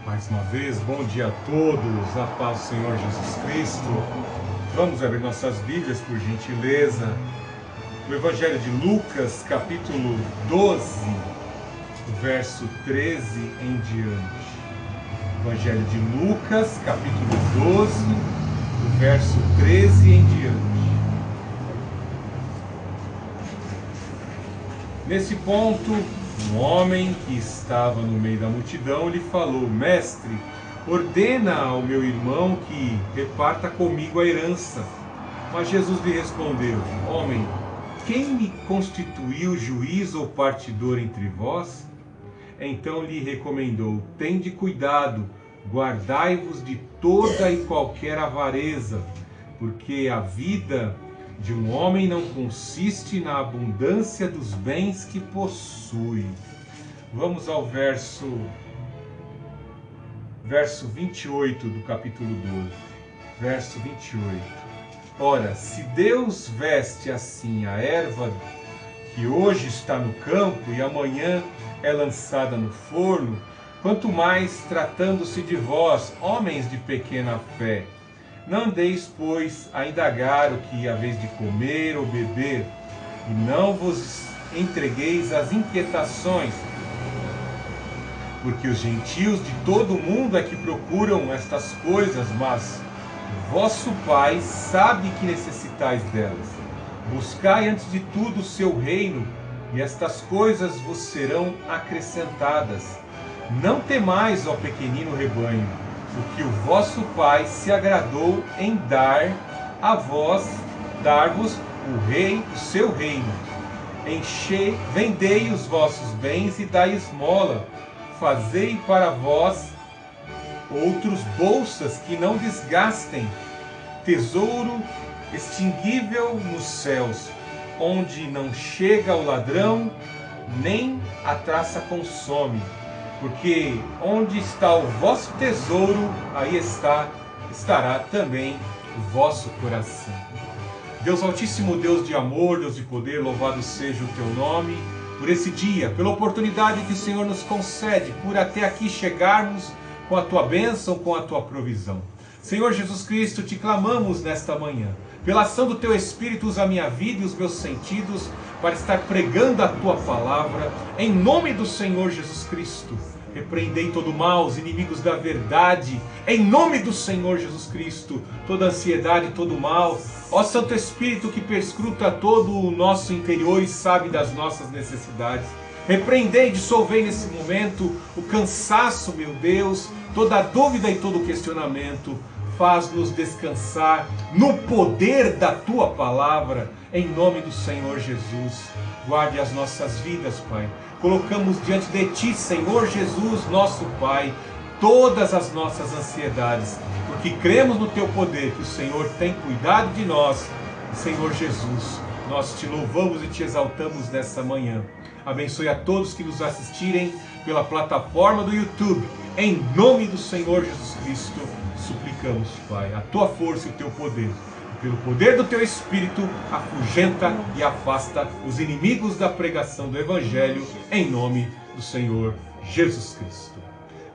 Mais uma vez, bom dia a todos, a paz do Senhor Jesus Cristo. Vamos abrir nossas Bíblias, por gentileza, no Evangelho de Lucas, capítulo 12, verso 13 em diante. Evangelho de Lucas, capítulo 12, verso 13 em diante. Nesse ponto, um homem que estava no meio da multidão lhe falou: Mestre, ordena ao meu irmão que reparta comigo a herança. Mas Jesus lhe respondeu: Homem, quem me constituiu juiz ou partidor entre vós? Então lhe recomendou: Tende cuidado, guardai-vos de toda e qualquer avareza, porque a vida de um homem não consiste na abundância dos bens que possui. Vamos ao verso 28 do capítulo 12. Verso 28. Ora, se Deus veste assim a erva que hoje está no campo e amanhã é lançada no forno, quanto mais tratando-se de vós, homens de pequena fé. Não andeis, pois, a indagar o que haveis de comer ou beber, e não vos entregueis às inquietações, porque os gentios de todo o mundo é que procuram estas coisas, mas vosso Pai sabe que necessitais delas. Buscai antes de tudo o seu reino, e estas coisas vos serão acrescentadas. Não temais, ó pequenino rebanho, porque o vosso Pai se agradou em dar-vos o seu reino. Vendei os vossos bens e dai esmola. Fazei para vós outros bolsas que não desgastem, tesouro extinguível nos céus, onde não chega o ladrão, nem a traça consome. Porque onde está o vosso tesouro, aí estará também o vosso coração. Deus Altíssimo, Deus de amor, Deus de poder, louvado seja o teu nome, por esse dia, pela oportunidade que o Senhor nos concede, por até aqui chegarmos com a tua bênção, com a tua provisão. Senhor Jesus Cristo, te clamamos nesta manhã, pela ação do teu Espírito, usa a minha vida e os meus sentidos para estar pregando a tua palavra, em nome do Senhor Jesus Cristo. Repreendei todo mal, os inimigos da verdade, em nome do Senhor Jesus Cristo, toda ansiedade, todo mal. Ó Santo Espírito que perscruta todo o nosso interior e sabe das nossas necessidades. Repreendei e dissolvei nesse momento o cansaço, meu Deus, toda a dúvida e todo o questionamento. Faz-nos descansar no poder da tua palavra, em nome do Senhor Jesus. Guarde as nossas vidas, Pai. Colocamos diante de ti, Senhor Jesus, nosso Pai, todas as nossas ansiedades, porque cremos no teu poder, que o Senhor tem cuidado de nós. Senhor Jesus, nós te louvamos e te exaltamos nessa manhã. Abençoe a todos que nos assistirem pela plataforma do YouTube. Em nome do Senhor Jesus Cristo, suplicamos, Pai, a tua força e o teu poder. Pelo poder do teu Espírito, afugenta e afasta os inimigos da pregação do Evangelho, em nome do Senhor Jesus Cristo.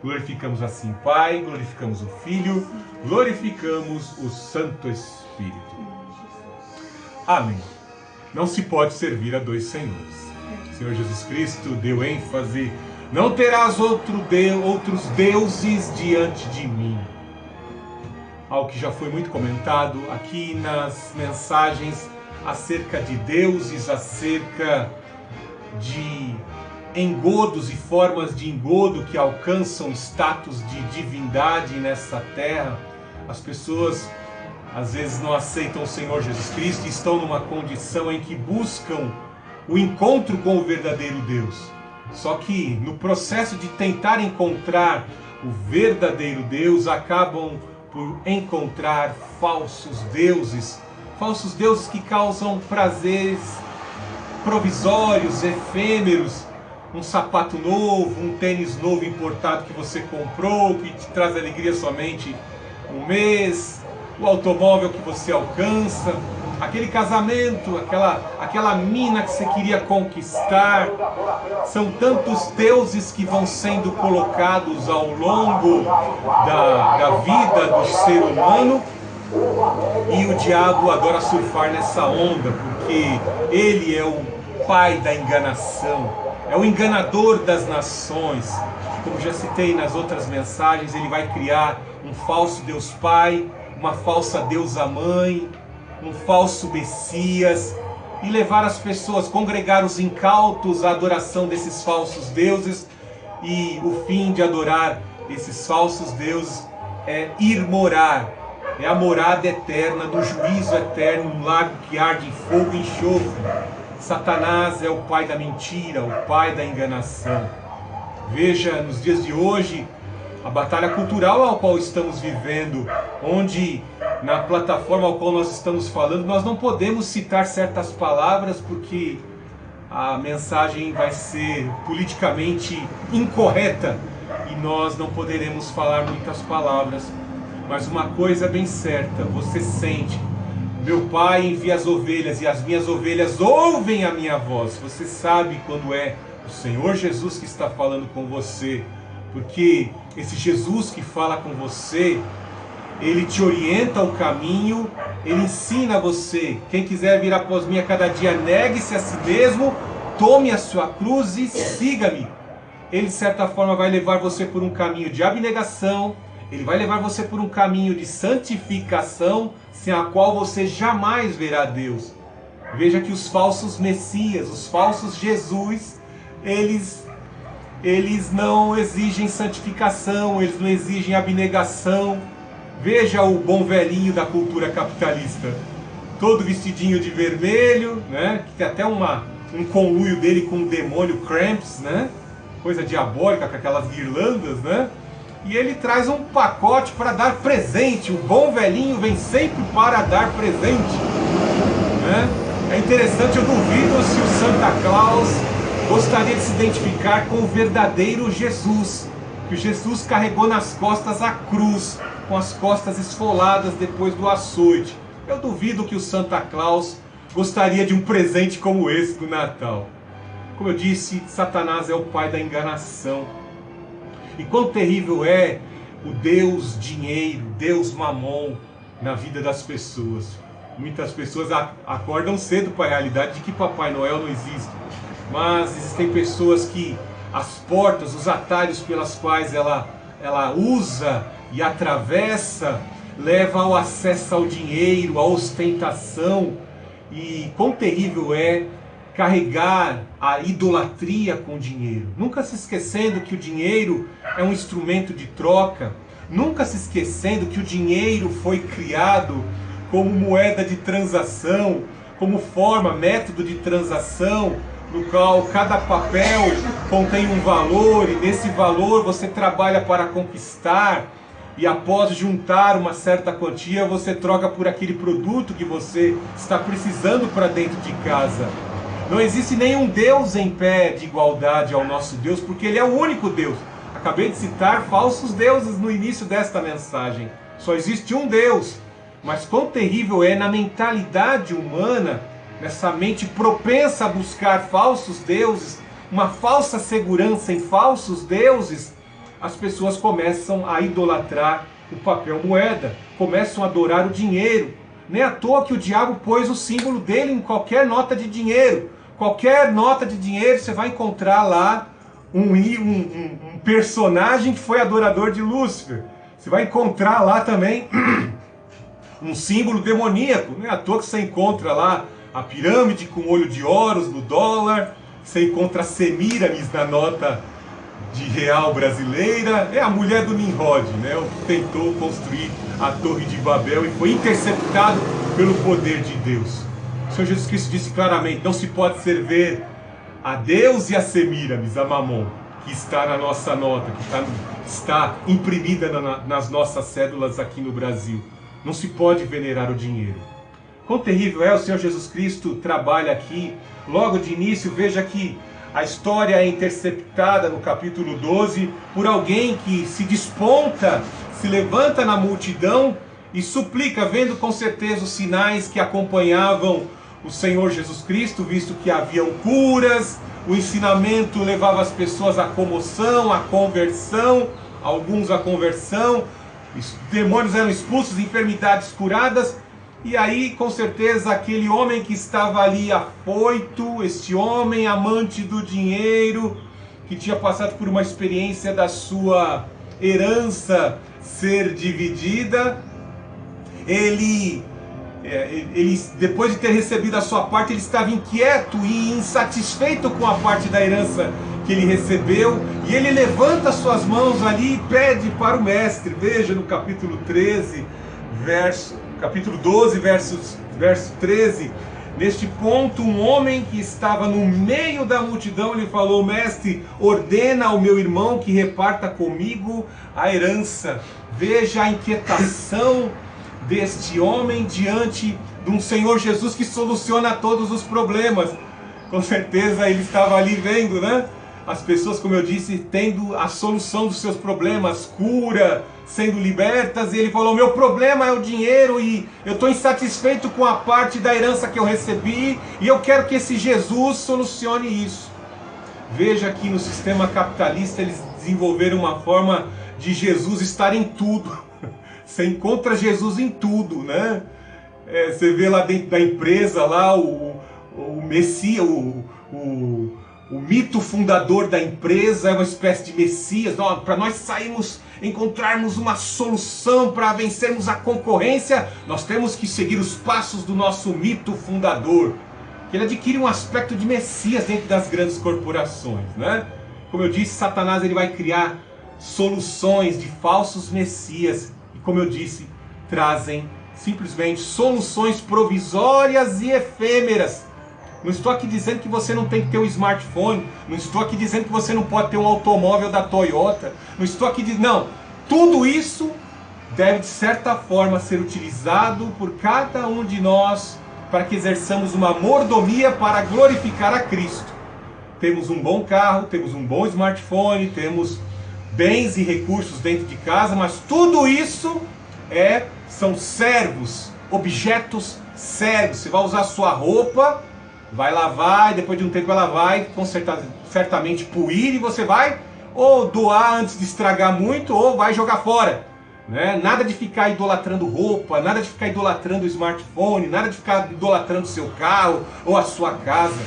Glorificamos assim, Pai, glorificamos o Filho, glorificamos o Santo Espírito. Amém. Não se pode servir a dois senhores. O Senhor Jesus Cristo deu ênfase: não terás outros deuses diante de mim. Algo que já foi muito comentado aqui nas mensagens acerca de deuses, acerca de engodos e formas de engodo que alcançam status de divindade nessa terra. As pessoas às vezes não aceitam o Senhor Jesus Cristo e estão numa condição em que buscam o encontro com o verdadeiro Deus. Só que no processo de tentar encontrar o verdadeiro Deus, acabam por encontrar falsos deuses que causam prazeres provisórios, efêmeros, um sapato novo, um tênis novo importado que você comprou, que te traz alegria somente um mês, o automóvel que você alcança. aquele casamento, aquela mina que você queria conquistar. São tantos deuses que vão sendo colocados ao longo da vida do ser humano, e o diabo adora surfar nessa onda, porque ele é o pai da enganação, é o enganador das nações. Como já citei nas outras mensagens, ele vai criar um falso Deus Pai, uma falsa Deusa Mãe, um falso Messias, e levar as pessoas, congregar os incautos à adoração desses falsos deuses. E o fim de adorar esses falsos deuses é ir morar, é a morada eterna, do juízo eterno, um lago que arde em fogo e enxofre. Satanás é o pai da mentira, o pai da enganação. Veja, nos dias de hoje, a batalha cultural ao qual estamos vivendo, onde na plataforma ao qual nós estamos falando, nós não podemos citar certas palavras porque a mensagem vai ser politicamente incorreta e nós não poderemos falar muitas palavras. Mas uma coisa é bem certa, você sente: meu Pai envia as ovelhas e as minhas ovelhas ouvem a minha voz. Você sabe quando é o Senhor Jesus que está falando com você, porque esse Jesus que fala com você, ele te orienta o caminho, ele ensina você: quem quiser vir após mim a cada dia, negue-se a si mesmo, tome a sua cruz e siga-me. Ele de certa forma vai levar você por um caminho de abnegação, ele vai levar você por um caminho de santificação, sem a qual você jamais verá Deus. Veja que os falsos Messias, os falsos Jesus, eles não exigem santificação, eles não exigem abnegação. Veja o bom velhinho da cultura capitalista, todo vestidinho de vermelho, né? Que tem até um conluio dele com o demônio Krampus, né? Coisa diabólica, com aquelas guirlandas, né? E ele traz um pacote para dar presente. O bom velhinho vem sempre para dar presente, né? É interessante, eu duvido se o Santa Claus gostaria de se identificar com o verdadeiro Jesus, que o Jesus carregou nas costas a cruz, com as costas esfoladas depois do açoite. Eu duvido que o Santa Claus gostaria de um presente como esse do Natal. Como eu disse, Satanás é o pai da enganação. E quão terrível é o Deus dinheiro, Deus mamon na vida das pessoas. Muitas pessoas acordam cedo para a realidade de que Papai Noel não existe. Mas existem pessoas que as portas, os atalhos pelas quais ela usa e atravessa, leva ao acesso ao dinheiro, à ostentação. E quão terrível é carregar a idolatria com dinheiro, nunca se esquecendo que o dinheiro é um instrumento de troca, nunca se esquecendo que o dinheiro foi criado como moeda de transação, como forma, método de transação, no qual cada papel contém um valor, e nesse valor você trabalha para conquistar, e após juntar uma certa quantia, você troca por aquele produto que você está precisando para dentro de casa. Não existe nenhum Deus em pé de igualdade ao nosso Deus, porque Ele é o único Deus. Acabei de citar falsos deuses no início desta mensagem. Só existe um Deus. Mas quão terrível é na mentalidade humana, nessa mente propensa a buscar falsos deuses, uma falsa segurança em falsos deuses, as pessoas começam a idolatrar o papel moeda, começam a adorar o dinheiro. Nem à toa que o diabo pôs o símbolo dele em qualquer nota de dinheiro. Qualquer nota de dinheiro você vai encontrar lá um personagem que foi adorador de Lúcifer. Você vai encontrar lá também um símbolo demoníaco. Não é à toa que você encontra lá a pirâmide com olho de Horus no dólar. Você encontra a Semíramis na nota de real brasileira. É a mulher do Nimrod, né? O que tentou construir a Torre de Babel e foi interceptado pelo poder de Deus. O Senhor Jesus Cristo disse claramente: não se pode servir a Deus e a Semíramis, a Mamon, que está na nossa nota, que está imprimida nas nossas cédulas aqui no Brasil. Não se pode venerar o dinheiro. Quão terrível é! O Senhor Jesus Cristo trabalha aqui. Logo de início, veja que a história é interceptada no capítulo 12 por alguém que se desponta, se levanta na multidão e suplica, vendo com certeza os sinais que acompanhavam o Senhor Jesus Cristo, visto que haviam curas, o ensinamento levava as pessoas à comoção, à conversão, alguns à conversão, demônios eram expulsos, enfermidades curadas. E aí, com certeza, aquele homem que estava ali afoito, este homem amante do dinheiro, que tinha passado por uma experiência da sua herança ser dividida, ele depois de ter recebido a sua parte, ele estava inquieto e insatisfeito com a parte da herança que ele recebeu, e ele levanta suas mãos ali e pede para o mestre. Veja no capítulo 12, verso 13, neste ponto, um homem que estava no meio da multidão, ele falou: mestre, ordena ao meu irmão que reparta comigo a herança. Veja a inquietação deste homem diante de um Senhor Jesus que soluciona todos os problemas. Com certeza ele estava ali vendo, né? As pessoas, como eu disse, tendo a solução dos seus problemas, cura, sendo libertas, e ele falou: meu problema é o dinheiro e eu estou insatisfeito com a parte da herança que eu recebi e eu quero que esse Jesus solucione isso. Veja que no sistema capitalista eles desenvolveram uma forma de Jesus estar em tudo. Você encontra Jesus em tudo, né? Você vê lá dentro da empresa, lá o Messias, o mito fundador da empresa é uma espécie de Messias. Para nós encontrarmos uma solução para vencermos a concorrência, nós temos que seguir os passos do nosso mito fundador. Que ele adquire um aspecto de Messias dentro das grandes corporações, né? Como eu disse, Satanás ele vai criar soluções de falsos Messias. E como eu disse, trazem simplesmente soluções provisórias e efêmeras. Não estou aqui dizendo que você não tem que ter um smartphone. Não estou aqui dizendo que você não pode ter um automóvel da Toyota. Não estou aqui dizendo... Não, tudo isso deve de certa forma ser utilizado por cada um de nós para que exerçamos uma mordomia para glorificar a Cristo. Temos um bom carro, temos um bom smartphone, temos bens e recursos dentro de casa, mas tudo isso são servos, objetos servos. Você vai usar a sua roupa, vai lavar, e depois de um tempo ela vai certamente puir, e você vai ou doar antes de estragar muito, ou vai jogar fora, né? Nada de ficar idolatrando roupa, nada de ficar idolatrando o smartphone, nada de ficar idolatrando o seu carro ou a sua casa.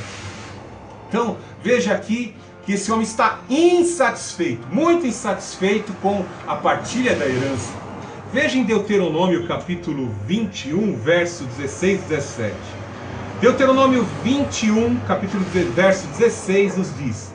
Então, veja aqui que esse homem está insatisfeito, muito insatisfeito com a partilha da herança. Veja em Deuteronômio capítulo 21, verso 16 e 17. Deuteronômio 21, verso 16 nos diz: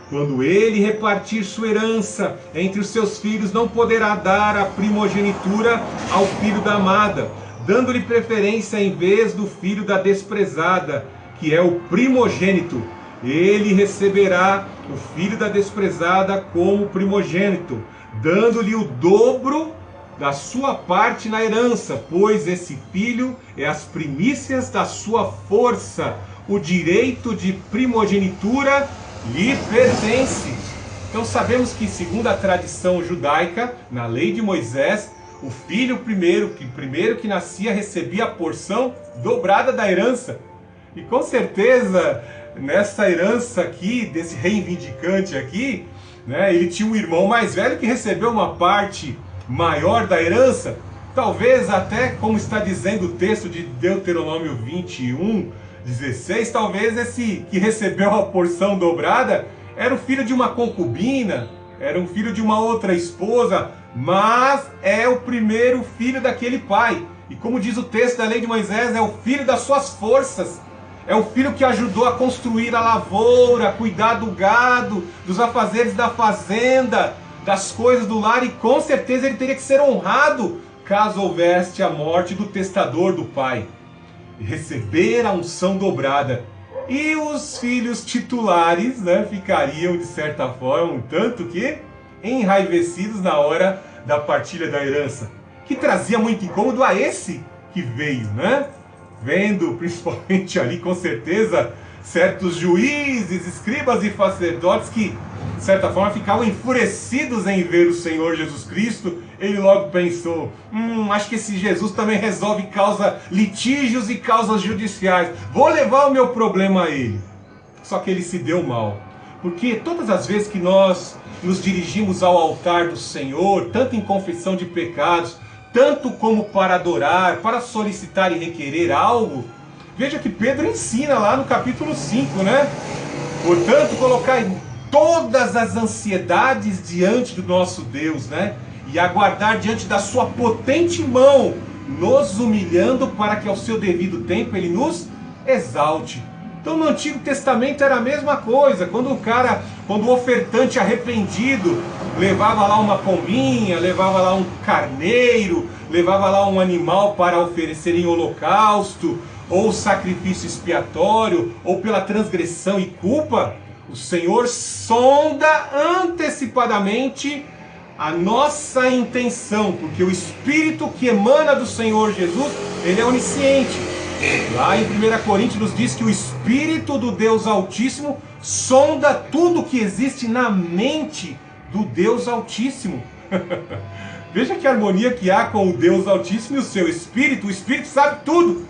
quando ele repartir sua herança entre os seus filhos, não poderá dar a primogenitura ao filho da amada, dando-lhe preferência em vez do filho da desprezada, que é o primogênito. Ele receberá o filho da desprezada como primogênito, dando-lhe o dobro da sua parte na herança, pois esse filho é as primícias da sua força. O direito de primogenitura lhe pertence. Então sabemos que, segundo a tradição judaica, na lei de Moisés, o filho primeiro que nascia recebia a porção dobrada da herança. E com certeza, nessa herança aqui, desse reivindicante aqui, né, ele tinha um irmão mais velho que recebeu uma parte maior da herança. Talvez até, como está dizendo o texto de Deuteronômio 21, 16, talvez esse que recebeu a porção dobrada era o filho de uma concubina, era um filho de uma outra esposa, mas é o primeiro filho daquele pai. E como diz o texto da lei de Moisés, é o filho das suas forças. É o filho que ajudou a construir a lavoura, a cuidar do gado, dos afazeres da fazenda, das coisas do lar, e com certeza ele teria que ser honrado caso houvesse a morte do testador do pai. E receber a unção dobrada. E os filhos titulares, né, ficariam de certa forma um tanto que enraivecidos na hora da partilha da herança, que trazia muito incômodo a esse que veio, né? Vendo principalmente ali com certeza certos juízes, escribas e sacerdotes que de certa forma, ficavam enfurecidos em ver o Senhor Jesus Cristo. Ele logo pensou, acho que esse Jesus também resolve litígios e causas judiciais. Vou levar o meu problema a ele. Só que ele se deu mal. Porque todas as vezes que nós nos dirigimos ao altar do Senhor, tanto em confissão de pecados, tanto como para adorar, para solicitar e requerer algo, veja que Pedro ensina lá no capítulo 5, né? Portanto, colocai todas as ansiedades diante do nosso Deus, né? E aguardar diante da sua potente mão, nos humilhando para que ao seu devido tempo ele nos exalte. Então no Antigo Testamento era a mesma coisa. Quando o ofertante arrependido levava lá uma pombinha, levava lá um carneiro, levava lá um animal para oferecer em holocausto, ou sacrifício expiatório, ou pela transgressão e culpa, o Senhor sonda antecipadamente a nossa intenção, porque o Espírito que emana do Senhor Jesus, ele é onisciente. Lá em 1 Coríntios nos diz que o Espírito do Deus Altíssimo sonda tudo que existe na mente do Deus Altíssimo. Veja que harmonia que há com o Deus Altíssimo e o seu Espírito. O Espírito sabe tudo.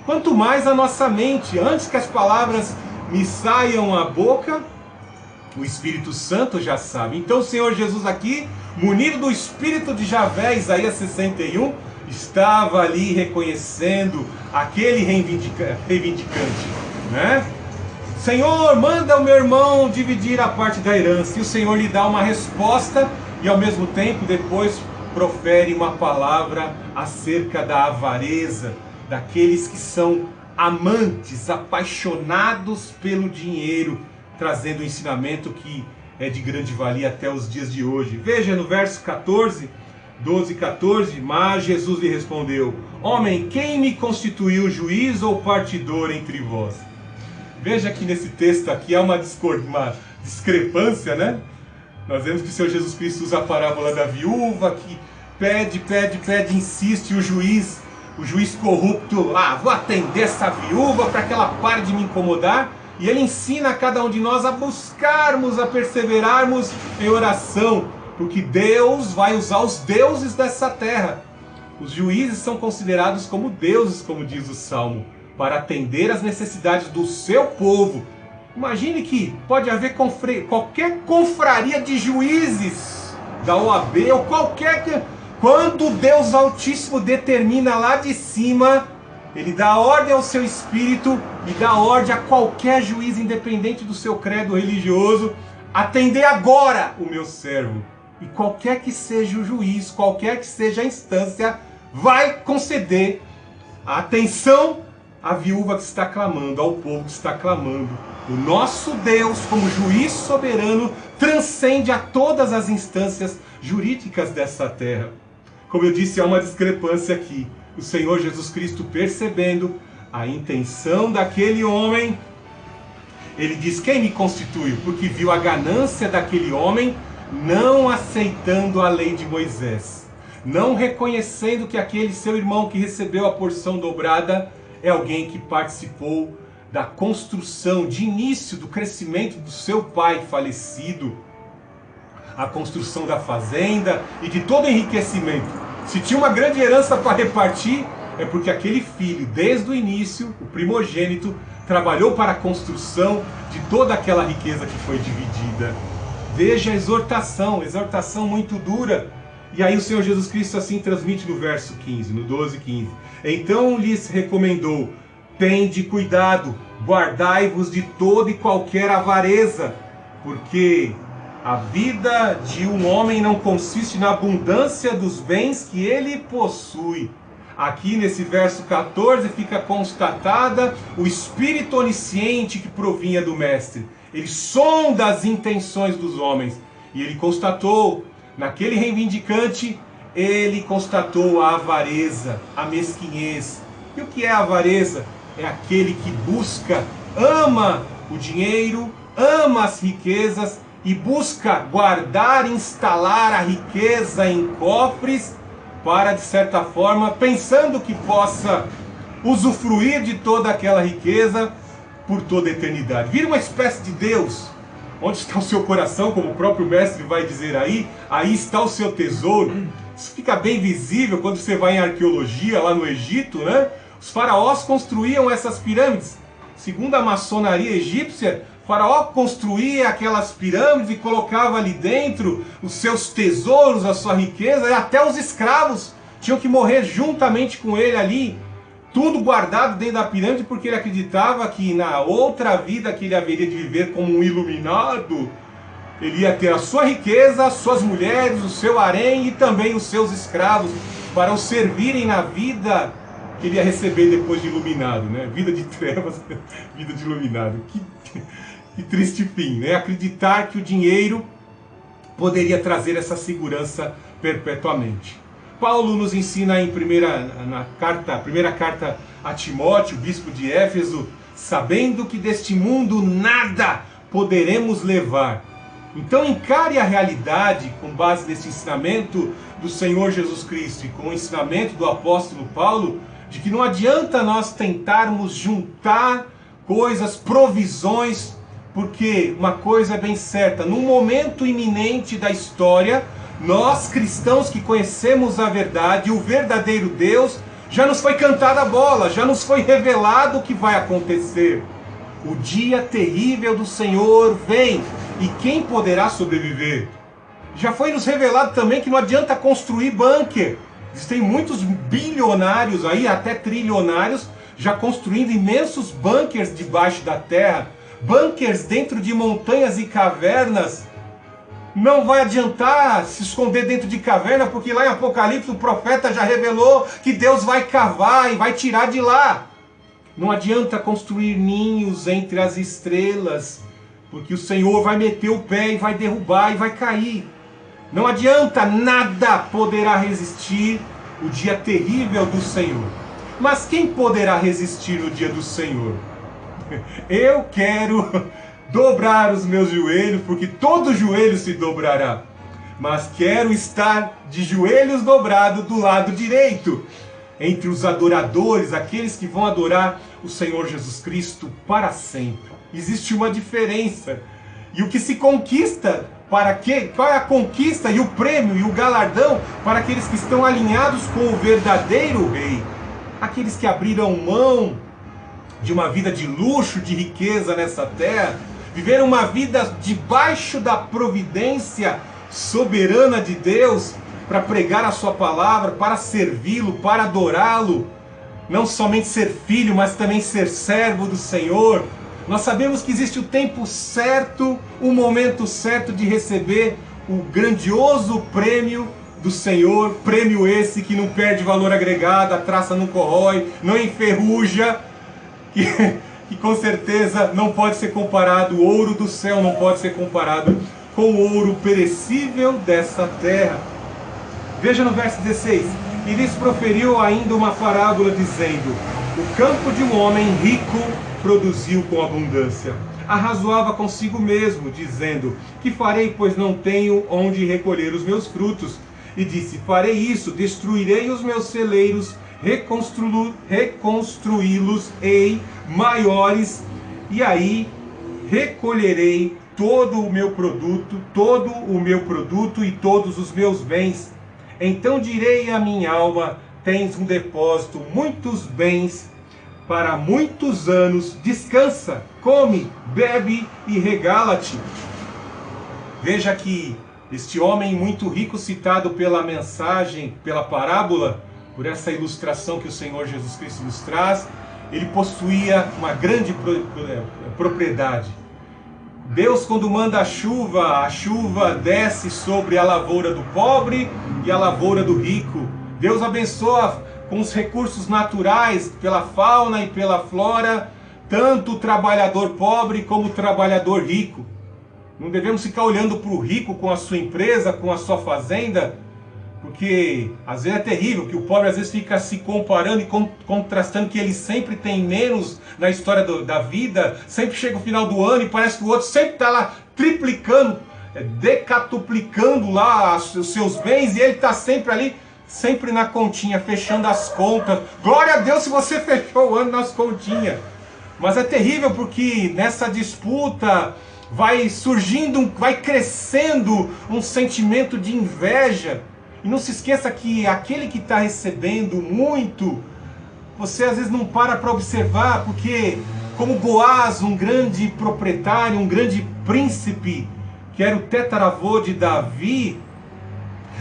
Quanto mais a nossa mente, antes que as palavras me saiam à boca, o Espírito Santo já sabe. Então o Senhor Jesus aqui, munido do Espírito de Javé, Isaías 61, estava ali reconhecendo aquele reivindicante, né? Senhor, manda o meu irmão dividir a parte da herança. E o Senhor lhe dá uma resposta e ao mesmo tempo depois profere uma palavra acerca da avareza, daqueles que são amantes, apaixonados pelo dinheiro, trazendo um ensinamento que é de grande valia até os dias de hoje. Veja no verso 12 e 14, mas Jesus lhe respondeu: homem, quem me constituiu juiz ou partidor entre vós? Veja que nesse texto aqui há uma discrepância, né? Nós vemos que o Senhor Jesus Cristo usa a parábola da viúva, que pede, insiste, e o juiz corrupto, vou atender essa viúva para que ela pare de me incomodar. E ele ensina a cada um de nós a buscarmos, a perseverarmos em oração, porque Deus vai usar os deuses dessa terra. Os juízes são considerados como deuses, como diz o Salmo, para atender às necessidades do seu povo. Imagine que pode haver qualquer confraria de juízes da OAB ou quando Deus Altíssimo determina lá de cima, ele dá ordem ao seu espírito e dá ordem a qualquer juiz, independente do seu credo religioso, atender agora o meu servo. E qualquer que seja o juiz, qualquer que seja a instância, vai conceder a atenção à viúva que está clamando, ao povo que está clamando. O nosso Deus, como juiz soberano, transcende a todas as instâncias jurídicas dessa terra. Como eu disse, há uma discrepância aqui. O Senhor Jesus Cristo, percebendo a intenção daquele homem, ele diz: quem me constituiu? Porque viu a ganância daquele homem, não aceitando a lei de Moisés, não reconhecendo que aquele seu irmão que recebeu a porção dobrada é alguém que participou da construção, de início do crescimento do seu pai falecido, a construção da fazenda e de todo o enriquecimento. Se tinha uma grande herança para repartir, é porque aquele filho, desde o início, o primogênito, trabalhou para a construção de toda aquela riqueza que foi dividida. Veja a exortação muito dura. E aí o Senhor Jesus Cristo assim transmite no verso 15, no 12:15. Então lhes recomendou: tende cuidado, guardai-vos de toda e qualquer avareza, porque a vida de um homem não consiste na abundância dos bens que ele possui. Aqui nesse verso 14 fica constatada o espírito onisciente que provinha do Mestre. Ele sonda as intenções dos homens. E ele constatou, naquele reivindicante, ele constatou a avareza, a mesquinhez. E o que é a avareza? É aquele que busca, ama o dinheiro, ama as riquezas e busca guardar, instalar a riqueza em cofres para, de certa forma, pensando que possa usufruir de toda aquela riqueza por toda a eternidade. Vira uma espécie de Deus. onde está o seu coração, como o próprio mestre vai dizer aí está o seu tesouro. Isso fica bem visível quando você vai em arqueologia lá no Egito, né? Os faraós construíam essas pirâmides. Segundo a maçonaria egípcia, o faraó construía aquelas pirâmides e colocava ali dentro os seus tesouros, a sua riqueza, e até os escravos tinham que morrer juntamente com ele ali, tudo guardado dentro da pirâmide, porque ele acreditava que na outra vida que ele haveria de viver como um iluminado, ele ia ter a sua riqueza, as suas mulheres, o seu harém e também os seus escravos para o servirem na vida que ele ia receber depois de iluminado, né? Vida de trevas, vida de iluminado. Que triste fim, né? Acreditar que o dinheiro poderia trazer essa segurança perpetuamente. Paulo nos ensina em primeira carta a Timóteo, bispo de Éfeso, sabendo que deste mundo nada poderemos levar. Então encare a realidade com base nesse ensinamento do Senhor Jesus Cristo e com o ensinamento do apóstolo Paulo, de que não adianta nós tentarmos juntar coisas, provisões, porque uma coisa é bem certa, num momento iminente da história, nós cristãos que conhecemos a verdade, o verdadeiro Deus, já nos foi cantada a bola, já nos foi revelado o que vai acontecer. O dia terrível do Senhor vem, e quem poderá sobreviver? Já foi nos revelado também que não adianta construir bunker. Existem muitos bilionários aí, até trilionários, já construindo imensos bunkers debaixo da terra, bunkers dentro de montanhas e cavernas. Não vai adiantar se esconder dentro de caverna, porque lá em Apocalipse o profeta já revelou que Deus vai cavar e vai tirar de lá. Não adianta construir ninhos entre as estrelas, porque o Senhor vai meter o pé e vai derrubar e vai cair. Não adianta, nada poderá resistir o dia terrível do Senhor. Mas quem poderá resistir no dia do Senhor? Eu quero dobrar os meus joelhos, porque todo joelho se dobrará. Mas quero estar de joelhos dobrados do lado direito, entre os adoradores, aqueles que vão adorar o Senhor Jesus Cristo para sempre. Existe uma diferença. E o que se conquista, para quê? Qual é a conquista e o prêmio e o galardão para aqueles que estão alinhados com o verdadeiro Rei? Aqueles que abriram mão de uma vida de luxo, de riqueza nessa terra, viveram uma vida debaixo da providência soberana de Deus, para pregar a sua palavra, para servi-lo, para adorá-lo. Não somente ser filho, mas também ser servo do Senhor. Nós sabemos que existe o tempo certo, o momento certo de receber o grandioso prêmio do Senhor, prêmio esse que não perde valor agregado, a traça não corrói, não enferruja, que com certeza não pode ser comparado, o ouro do céu não pode ser comparado com o ouro perecível dessa terra. Veja no verso 16, e lhes proferiu ainda uma parábola dizendo: o campo de um homem rico produziu com abundância. Arrazoava consigo mesmo, dizendo: que farei, pois não tenho onde recolher os meus frutos? E disse: farei isso, destruirei os meus celeiros, reconstruí-los-ei maiores, e aí recolherei todo o meu produto e todos os meus bens. Então direi à minha alma: tens um depósito, muitos bens para muitos anos, descansa, come, bebe e regala-te. Veja que este homem muito rico, citado pela mensagem, pela parábola, por essa ilustração que o Senhor Jesus Cristo nos traz, ele possuía uma grande propriedade. Deus, quando manda a chuva desce sobre a lavoura do pobre e a lavoura do rico. Deus abençoa com os recursos naturais, pela fauna e pela flora, tanto o trabalhador pobre como o trabalhador rico. Não devemos ficar olhando para o rico com a sua empresa, com a sua fazenda, porque às vezes é terrível que o pobre às vezes fica se comparando e contrastando que ele sempre tem menos na história da vida, sempre chega o final do ano e parece que o outro sempre está lá triplicando, decatuplicando lá os seus bens, e ele está sempre ali, sempre na continha, fechando as contas. Glória a Deus se você fechou o ano nas continhas. Mas é terrível porque nessa disputa vai surgindo, vai crescendo um sentimento de inveja. E não se esqueça que aquele que está recebendo muito, você às vezes não para observar, porque como Boaz, um grande proprietário, um grande príncipe, que era o tetaravô de Davi,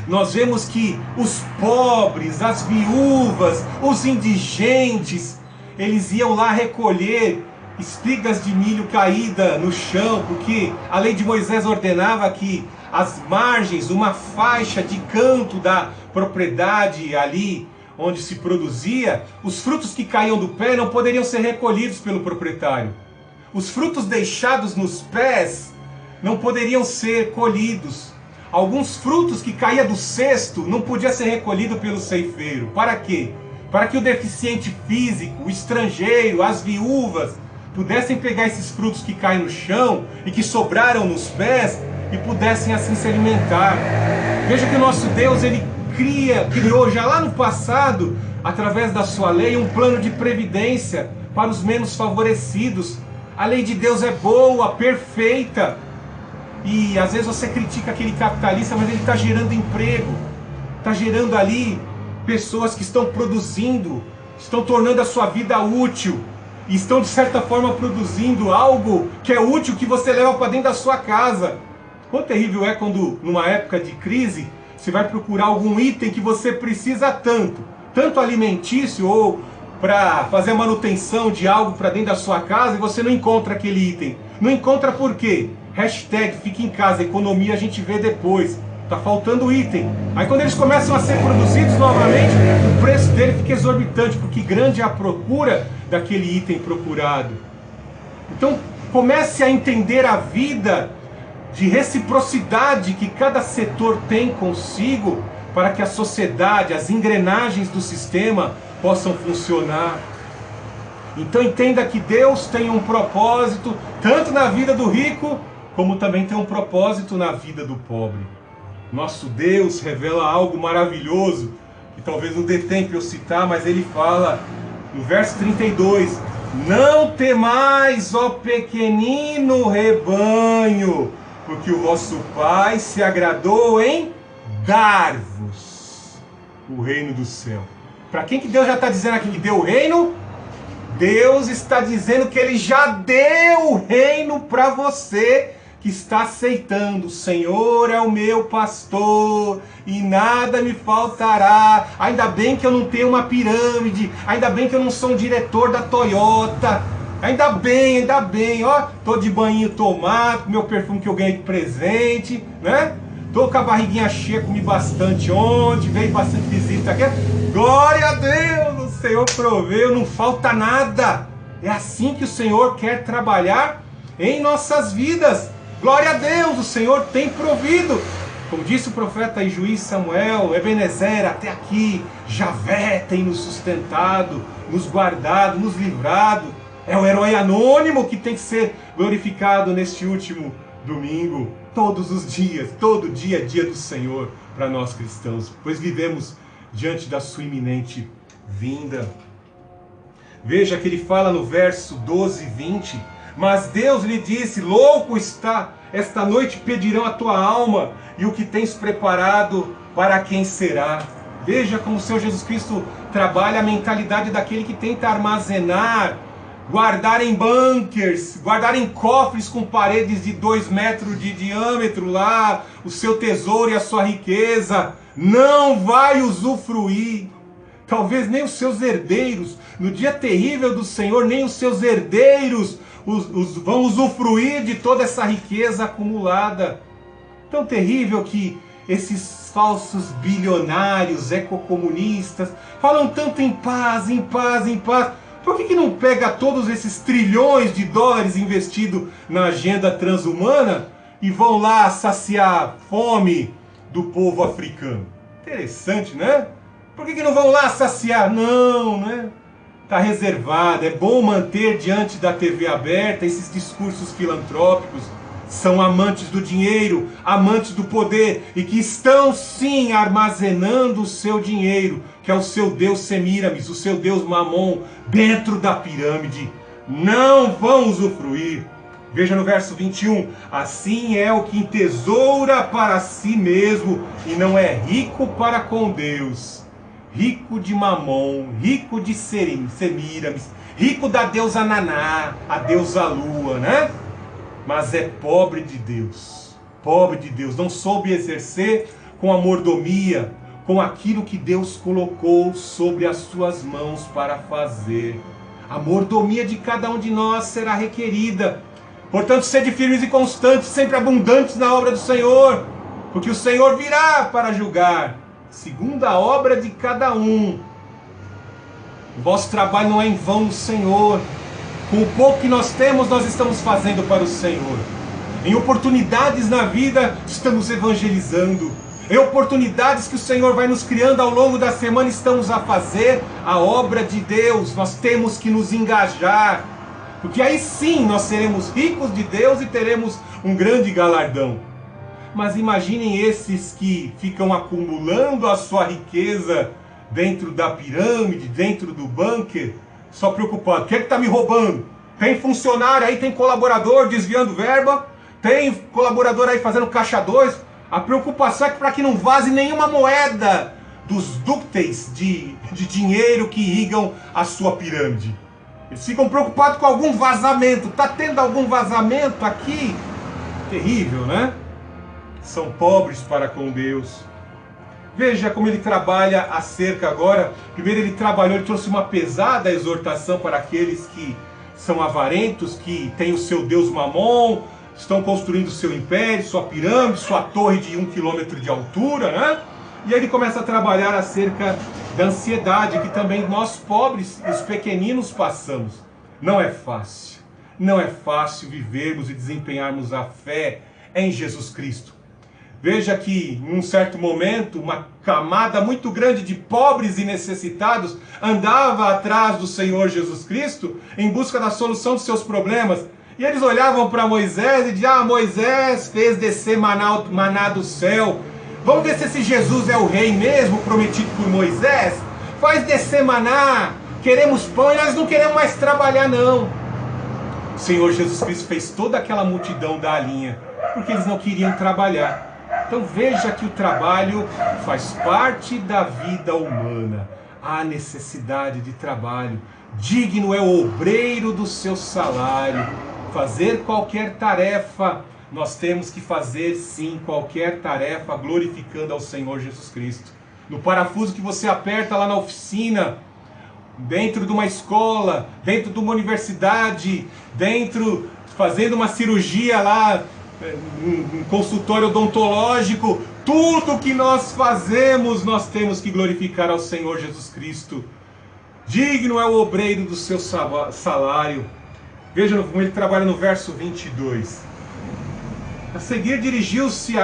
nós vemos que os pobres, as viúvas, os indigentes, eles iam lá recolher espigas de milho caída no chão, porque a lei de Moisés ordenava que as margens, uma faixa de canto da propriedade ali onde se produzia, os frutos que caíam do pé não poderiam ser recolhidos pelo proprietário. Os frutos deixados nos pés não poderiam ser colhidos. Alguns frutos que caíam do cesto não podia ser recolhido pelo ceifeiro. Para quê? Para que o deficiente físico, o estrangeiro, as viúvas pudessem pegar esses frutos que caem no chão e que sobraram nos pés e pudessem assim se alimentar. Veja que o nosso Deus, ele criou já lá no passado, através da sua lei, um plano de previdência para os menos favorecidos. A lei de Deus é boa, perfeita. E às vezes você critica aquele capitalista, mas ele está gerando emprego, está gerando ali pessoas que estão produzindo, estão tornando a sua vida útil, e estão de certa forma produzindo algo que é útil, que você leva para dentro da sua casa. Quão terrível é quando, numa época de crise, você vai procurar algum item que você precisa tanto alimentício ou para fazer a manutenção de algo para dentro da sua casa, e você não encontra aquele item. Não encontra por quê? Hashtag fica em casa, economia a gente vê depois. Tá faltando item. Aí quando eles começam a ser produzidos novamente, o preço dele fica exorbitante, porque grande é a procura daquele item procurado. Então comece a entender a vida de reciprocidade que cada setor tem consigo, para que a sociedade, as engrenagens do sistema possam funcionar. Então entenda que Deus tem um propósito, tanto na vida do rico, como também tem um propósito na vida do pobre. Nosso Deus revela algo maravilhoso, que talvez não dê tempo eu citar, mas ele fala no verso 32, não temais, ó pequenino rebanho, porque o vosso Pai se agradou em dar-vos o reino do céu. Para quem que Deus já está dizendo aqui que deu o reino? Deus está dizendo que Ele já deu o reino para você que está aceitando. O Senhor é o meu pastor e nada me faltará. Ainda bem que eu não tenho uma pirâmide, ainda bem que eu não sou um diretor da Toyota. Ainda bem, ó, tô de banho tomado, com meu perfume que eu ganhei de presente, né? Tô com a barriguinha cheia, comi bastante ontem, veio bastante visita aqui. Glória a Deus, o Senhor proveu, não falta nada. É assim que o Senhor quer trabalhar em nossas vidas. Glória a Deus, o Senhor tem provido. Como disse o profeta e juiz Samuel, Ebenezer, até aqui, Javé tem nos sustentado, nos guardado, nos livrado. É o herói anônimo que tem que ser glorificado neste último domingo. Todos os dias, todo dia é dia do Senhor para nós cristãos, pois vivemos diante da sua iminente vinda. Veja que ele fala no verso 12 e 20, mas Deus lhe disse, louco está, esta noite pedirão a tua alma, e o que tens preparado para quem será? Veja como o Senhor Jesus Cristo trabalha a mentalidade daquele que tenta armazenar, guardar em bunkers, guardar em cofres com paredes de 2 metros de diâmetro lá, o seu tesouro e a sua riqueza, não vai usufruir. Talvez nem os seus herdeiros, no dia terrível do Senhor, nem os seus herdeiros vão usufruir de toda essa riqueza acumulada. Tão terrível que esses falsos bilionários ecocomunistas falam tanto em paz, em paz, em paz. Por que não pega todos esses trilhões de dólares investidos na agenda transhumana e vão lá saciar a fome do povo africano? Interessante, né? Por que não vão lá saciar? Não, né? Está reservado. É bom manter diante da TV aberta esses discursos filantrópicos. São amantes do dinheiro, amantes do poder, e que estão sim armazenando o seu dinheiro, que é o seu Deus Semíramis, o seu Deus Mamon, dentro da pirâmide. Não vão usufruir. Veja no verso 21, assim é o que entesoura para si mesmo e não é rico para com Deus. Rico de Mamon, rico de Semíramis, rico da deusa Naná, a deusa Lua, né? Mas é pobre de Deus, não soube exercer com a mordomia, com aquilo que Deus colocou sobre as suas mãos para fazer. A mordomia de cada um de nós será requerida. Portanto, sede firmes e constantes, sempre abundantes na obra do Senhor, porque o Senhor virá para julgar, segundo a obra de cada um. O vosso trabalho não é em vão no Senhor. Com o pouco que nós temos, nós estamos fazendo para o Senhor. Em oportunidades na vida, estamos evangelizando. Em oportunidades que o Senhor vai nos criando ao longo da semana, estamos a fazer a obra de Deus. Nós temos que nos engajar, porque aí sim nós seremos ricos de Deus e teremos um grande galardão. Mas imaginem esses que ficam acumulando a sua riqueza dentro da pirâmide, dentro do bunker, só preocupado. Quem é que está me roubando? Tem funcionário aí, tem colaborador desviando verba, tem colaborador aí fazendo caixa 2. A preocupação é para que não vaze nenhuma moeda dos ductos de dinheiro que irrigam a sua pirâmide. Eles ficam preocupados com algum vazamento. Está tendo algum vazamento aqui? Terrível, né? São pobres para com Deus. Veja como ele trabalha acerca agora. Primeiro ele trabalhou, ele trouxe uma pesada exortação para aqueles que são avarentos, que têm o seu Deus Mamon, estão construindo seu império, sua pirâmide, sua torre de 1 quilômetro de altura, né? E aí ele começa a trabalhar acerca da ansiedade que também nós pobres, os pequeninos, passamos. Não é fácil. Não é fácil vivermos e desempenharmos a fé em Jesus Cristo. Veja que, em um certo momento, uma camada muito grande de pobres e necessitados andava atrás do Senhor Jesus Cristo em busca da solução dos seus problemas. E eles olhavam para Moisés e diziam: Moisés fez descer maná do céu. Vamos ver se esse Jesus é o rei mesmo, prometido por Moisés. Faz descer maná, queremos pão e nós não queremos mais trabalhar não. O Senhor Jesus Cristo fez toda aquela multidão dar a linha, porque eles não queriam trabalhar. Então veja que o trabalho faz parte da vida humana. Há necessidade de trabalho. Digno é o obreiro do seu salário. Fazer qualquer tarefa, nós temos que fazer sim qualquer tarefa glorificando ao Senhor Jesus Cristo. No parafuso que você aperta lá na oficina, dentro de uma escola, dentro de uma universidade, fazendo uma cirurgia lá, um consultório odontológico, tudo que nós fazemos, nós temos que glorificar ao Senhor Jesus Cristo. Digno é o obreiro do seu salário. Veja como ele trabalha no verso 22. A seguir dirigiu-se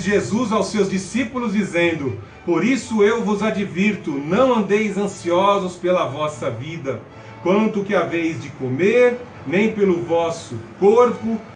Jesus aos seus discípulos dizendo: por isso eu vos advirto, não andeis ansiosos pela vossa vida, quanto que haveis de comer, nem pelo vosso corpo,